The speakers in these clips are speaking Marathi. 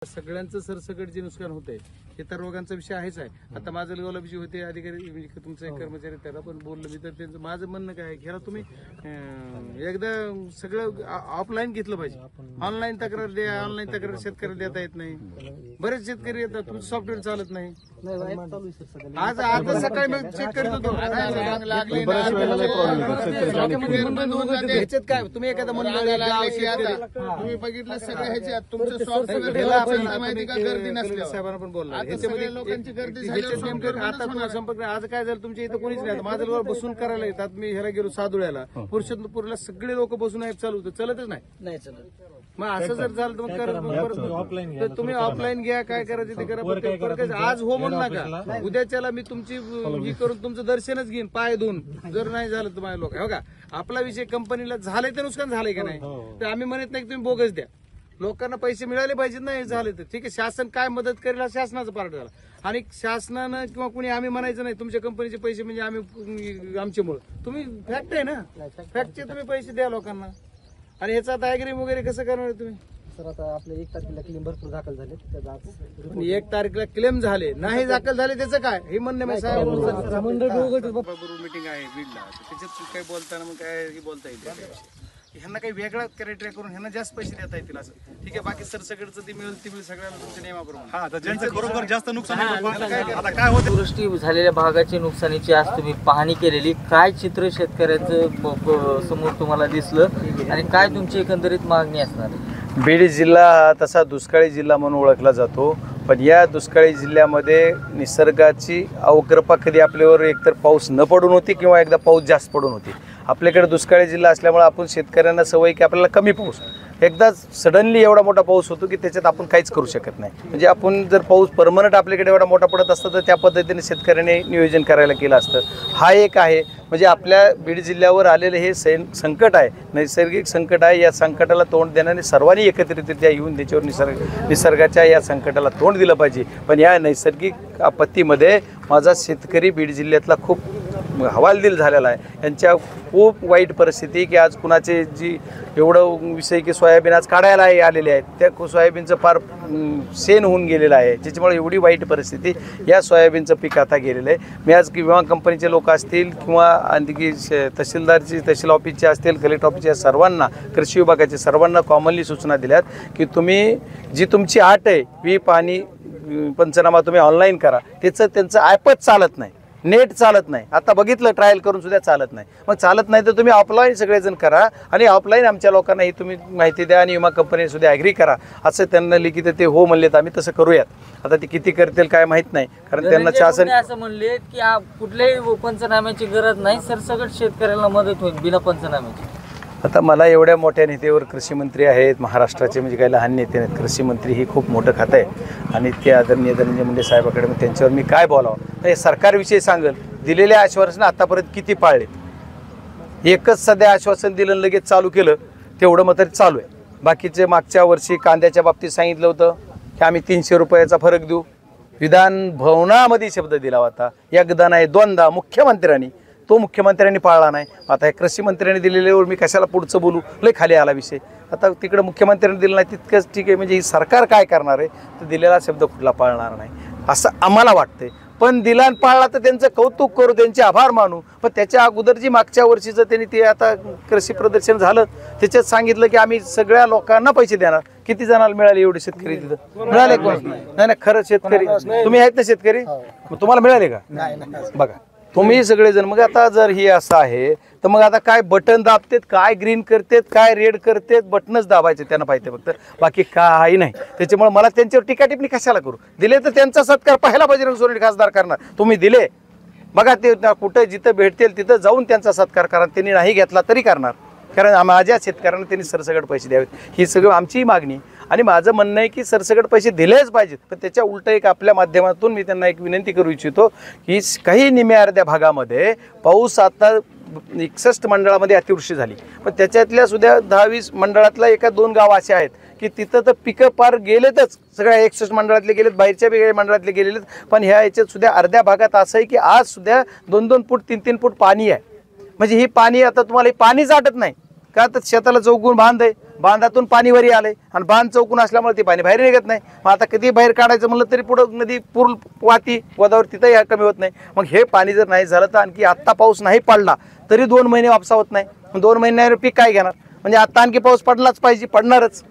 सगळ्यांचं सरसकट जे नुकसान होतंय हे तर रोगांचा विषय आहेच आहे. आता माझं गुलाबजी होते अधिकारी म्हणजे तुमचा एक कर्मचारी त्याला पण बोललो मी, तर त्यांचं माझं म्हणणं काय ह्याला तुम्ही एकदा सगळं ऑफलाईन घेतलं पाहिजे. ऑनलाईन तक्रार द्या, ऑनलाईन तक्रार शेतकऱ्याला देता येत नाही. बरेच शेतकरी येतात, तुमचं सॉफ्टवेअर चालत नाही. आज आता सकाळी मी चेक करत होतो ह्याच्यात काय तुम्ही एखादा तुम्ही बघितलं सगळं ह्याच्यात तुमचं सॉफ्टवेअर माहिती का गर्दी नसल्या साहेबांना पण बोलला ह्याच्यामध्ये लोकांची गर्दी आता तुम्हाला संपर्क आज काय झालं तुमच्या इथं कोणीच नाही. माझं लोक बसून करायला येतात. मी ह्याला गेलो सादुळ्याला पुरुषोत्तमपूरला सगळे लोक बसून ऍप चालू होतं, चलतच नाही. मग असं जर झालं तर मग तुम्ही ऑफलाईन घ्या, काय करायचं ते करा. आज हो म्हणू नका, उद्याच्याला मी तुमची ही करून तुमचं दर्शनच घेईन पाय धुवून. जर नाही झालं तर माझ्या लोक हो का आपला विषय कंपनीला झालंय तर नुकसान झालंय का नाही तर आम्ही म्हणत नाही की तुम्ही बोगस द्या. लोकांना पैसे मिळाले पाहिजेत नाही झाले तर ठीक आहे. शासन काय मदत करेल शासनाचा पार्ट झाला. आणि शासनानं किंवा कुणी आम्ही म्हणायचं नाही तुमच्या कंपनीचे पैसे म्हणजे आम्ही आमच्यामुळे तुम्ही फॅक्ट आहे ना, फॅक्टचे तुम्ही पैसे द्या लोकांना. आणि ह्याचा आता ऍग्री वगैरे कसं करणार तुम्ही? सर आता आपल्या 1 तारखेला क्लेम भरपूर दाखल झाले. 1 तारखेला क्लेम झाले नाही दाखल झाले त्याचं काय हे म्हणणं मी साहेब मिटिंग आहे बीडला त्याच्यात काही बोलताना मग काय बोलता येईल ह्यांना काही वेगळा क्रायटेरिया करून ह्यांना जास्त पैसे देता येतील असं ठीक आहे. बाकी सरसकटचं ते मिळेल सगळ्यांना तुमच्या नियमाप्रमाणे जास्त नुकसान काय होतं. अतिवृष्टी झालेल्या भागाची नुकसानीची आज तुम्ही पाहणी केलेली, काय चित्र शेतकऱ्यांचं समोर तुम्हाला दिसलं आणि काय तुमची एकंदरीत मागणी असणार? बीड जिल्हा हा तसा दुष्काळी जिल्हा म्हणून ओळखला जातो, पण या दुष्काळी जिल्ह्यामध्ये निसर्गाची अवकृपा कधी आपल्यावर एकतर पाऊस न पडून होती किंवा एकदा पाऊस जास्त पडून होती. आपल्याकडे दुष्काळी जिल्हा असल्यामुळे आपण शेतकऱ्यांना सवय की आपल्याला कमी पाऊस, एकदा सडनली एवढा मोठा पाऊस होतो की त्याच्यात आपण काहीच करू शकत नाही. म्हणजे आपण जर पाऊस परमनंट आपल्याकडे एवढा मोठा पडत असता तर त्या पद्धतीने शेतकऱ्याने नियोजन करायला केलं असतं. हा एक आहे. म्हणजे आपल्या बीड जिल्ह्यावर आलेलं हे संकट आहे, नैसर्गिक संकट आहे. या संकटाला तोंड देण्याने सर्वांनी एकत्रितरित्या येऊन त्याच्यावर निसर्गाच्या या संकटाला तोंड दिलं पाहिजे. पण या नैसर्गिक आपत्तीमध्ये माझा शेतकरी बीड जिल्ह्यातला खूप हवालदिल झालेला आहे. यांच्या खूप वाईट परिस्थिती की आज कुणाचे जी एवढं विषय की सोयाबीन आज काढायला आलेले आहेत त्या सोयाबीनचं फार सेन होऊन गेलेलं आहे, ज्याच्यामुळे एवढी वाईट परिस्थिती या सोयाबीनचं पीक आता गेलेलं आहे. मी आज विमा कंपनीचे लोक असतील किंवा आणखी तहसील ऑफिसचे असतील, कलेक्टर ऑफिसच्या सर्वांना, कृषी विभागाच्या सर्वांना कॉमनली सूचना दिल्यात की तुम्ही जी तुमची अट आहे पाणी पंचनामा तुम्ही ऑनलाईन करा. त्यांचं ॲपच चालत नाही, नेट चालत नाही. आता बघितलं ट्रायल करून सुद्धा चालत नाही. मग चालत नाही तर तुम्ही ऑफलाईन सगळेजण करा आणि ऑफलाईन आमच्या लोकांना ही तुम्ही माहिती द्या आणि विमा कंपनी सुद्धा ॲग्री करा असं त्यांना लिखित ते हो म्हणलेत. आम्ही तसं करूयात. आता ते किती करतील काय माहीत नाही, कारण त्यांना शासन असं म्हणले की कुठल्याही पंचनाम्याची गरज नाही, सरसकट शेतकऱ्याला मदत होईल बिना पंचनाम्याची. आता मला एवढ्या मोठ्या नेत्यावर कृषी मंत्री आहेत महाराष्ट्राचे, म्हणजे काही लहान नेते नाहीत. कृषी मंत्री ही खूप मोठं खातं आहे आणि ते आदरणीय धनंजय मुंडे साहेबाकडे त्यांच्यावर मी काय बोलावं. हे सरकारविषयी सांगेल, दिलेल्या आश्वासन आतापर्यंत किती पाळले. एकच सध्या आश्वासन दिलं लगेच चालू केलं तेवढं मात्र चालू आहे. बाकीचे मागच्या वर्षी कांद्याच्या बाबतीत सांगितलं होतं की आम्ही 300 रुपयाचा फरक देऊ. विधान भवनामध्ये शब्द दिला होता, एकदा नाही दोनदा मुख्यमंत्र्यांनी, तो मुख्यमंत्र्यांनी पाळला नाही. आता हे कृषी मंत्र्यांनी दिलेल्यावर मी कशाला पुढचं बोलू, लय खाली आला विषय. आता तिकडे मुख्यमंत्र्यांनी दिलं नाही तितकंच ठीक आहे. म्हणजे ही सरकार काय करणार आहे तर दिलेला शब्द कुठला पाळणार नाही असं आम्हाला वाटतंय. पण दिला आणि पाळला तर त्यांचं कौतुक करू, त्यांचे आभार मानू. पण त्याच्या अगोदर जी मागच्या वर्षीचं त्यांनी ते आता कृषी प्रदर्शन झालं त्याच्यात सांगितलं की आम्ही सगळ्या लोकांना पैसे देणार. किती जणांना मिळाले एवढे शेतकरी तिथं मिळाले कोण? नाही खरं शेतकरी तुम्ही आहेत ना शेतकरी, तुम्हाला मिळाले का? बघा तुम्ही सगळेजण. मग आता जर हे असं आहे तर मग आता काय बटन दाबतेत, काय ग्रीन करतेत, काय रेड करतेत, बटनच दाबायचे त्यांना पाहिजे फक्त, बाकी काही नाही. त्याच्यामुळे मला त्यांच्यावर टीका टिप्पणी कशाला करू. दिले तर त्यांचा सत्कार पहिला बजरंग सोनवणे खासदार करणार. तुम्ही दिले बघा ते कुठं जिथं भेटतील तिथं जाऊन त्यांचा सत्कार करा. त्यांनी नाही घेतला तरी करणार, कारण माझ्या शेतकऱ्यांना त्यांनी सरसकट पैसे द्यावेत ही सगळं आमचीही मागणी. आणि माझं म्हणणं आहे की सरसकट पैसे दिलेच पाहिजेत. पण त्याच्या उलट एक आपल्या माध्यमातून मी त्यांना एक विनंती करू इच्छितो की काही निम्या अर्ध्या भागामध्ये पाऊस आता 61 मंडळामध्ये अतिवृष्टी झाली, पण त्याच्यातल्या सुद्धा 10-20 मंडळातला 1-2 गाव असे आहेत की तिथं तर पिकं पार गेलेतच. सगळ्या 61 मंडळातले गेलेत, बाहेरच्या वेगळ्या मंडळातले गेलेत. पण ह्या याच्यात सुद्धा अर्ध्या भागात असं आहे की आज सुद्धा 2-2 फूट 3-3 फूट पाणी आहे. म्हणजे ही पाणी आता तुम्हाला पाणीच आटत नाही का, तर शेताला चौगुण बांध आहे. बांधातून पाणी वरी आलंय आणि बांध चौकून असल्यामुळे ते पाणी बाहेर निघत नाही. मग आता किती बाहेर काढायचं म्हणलं तरी पुढं नदी पूर वाहती गोदावरी, तिथंही कमी होत नाही. मग हे पाणी जर नाही झालं तर आणखी आत्ता पाऊस नाही पडला तरी 2 महिने वापसा होत नाही. 2 महिन्यावर पीक काय घेणार? म्हणजे आता आणखी पाऊस पडलाच पाहिजे, पडणारच.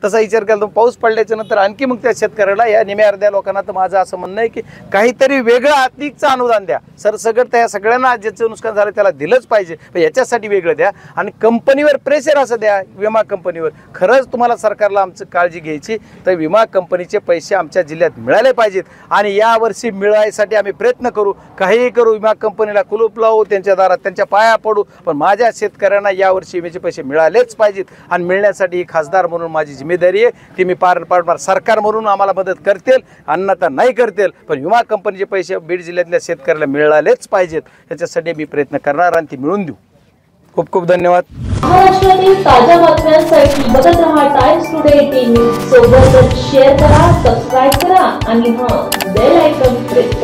तसा विचार केला तर पाऊस पडल्याच्या नंतर आणखी मग त्या शेतकऱ्याला, या निम्या अर्ध्या लोकांना तर माझं असं म्हणणं आहे की काहीतरी वेगळं आर्थिकचं अनुदान द्या. सरसकट त्या सगळ्यांना ज्याचं नुकसान झालं त्याला दिलंच पाहिजे, पण याच्यासाठी वेगळं द्या. आणि कंपनीवर प्रेशर असं द्या, विमा कंपनीवर. खरंच तुम्हाला सरकारला आमचं काळजी घ्यायची तर विमा कंपनीचे पैसे आमच्या जिल्ह्यात मिळाले पाहिजेत. आणि यावर्षी मिळायसाठी आम्ही प्रयत्न करू, काहीही करू. विमा कंपनीला कुलूप लावू, त्यांच्या दारात त्यांच्या पाया पडू, पण माझ्या शेतकऱ्यांना यावर्षी विम्याचे पैसे मिळालेच पाहिजेत. आणि मिळण्यासाठी खासदार म्हणून माझी जिम्मेदारी आहे, ती मी पार पाडणार. सरकार म्हणून आम्हाला मदत करतील, अन्यथा नाही करतील, पण विमा कंपनीचे पैसे बीड जिल्ह्यातल्या शेतकऱ्याला मिळालेच पाहिजेत. याच्यासाठी मी प्रयत्न करणार आणि ती मिळवून देऊ. खूप खूप धन्यवाद. महाराष्ट्रातील ताज्या बातम्यांसाठी बघत रहा टाइम्स टुडे टीव्ही. सोबतच शेअर करा, सबस्क्राईब करा आणि बेल आयकॉन प्रेस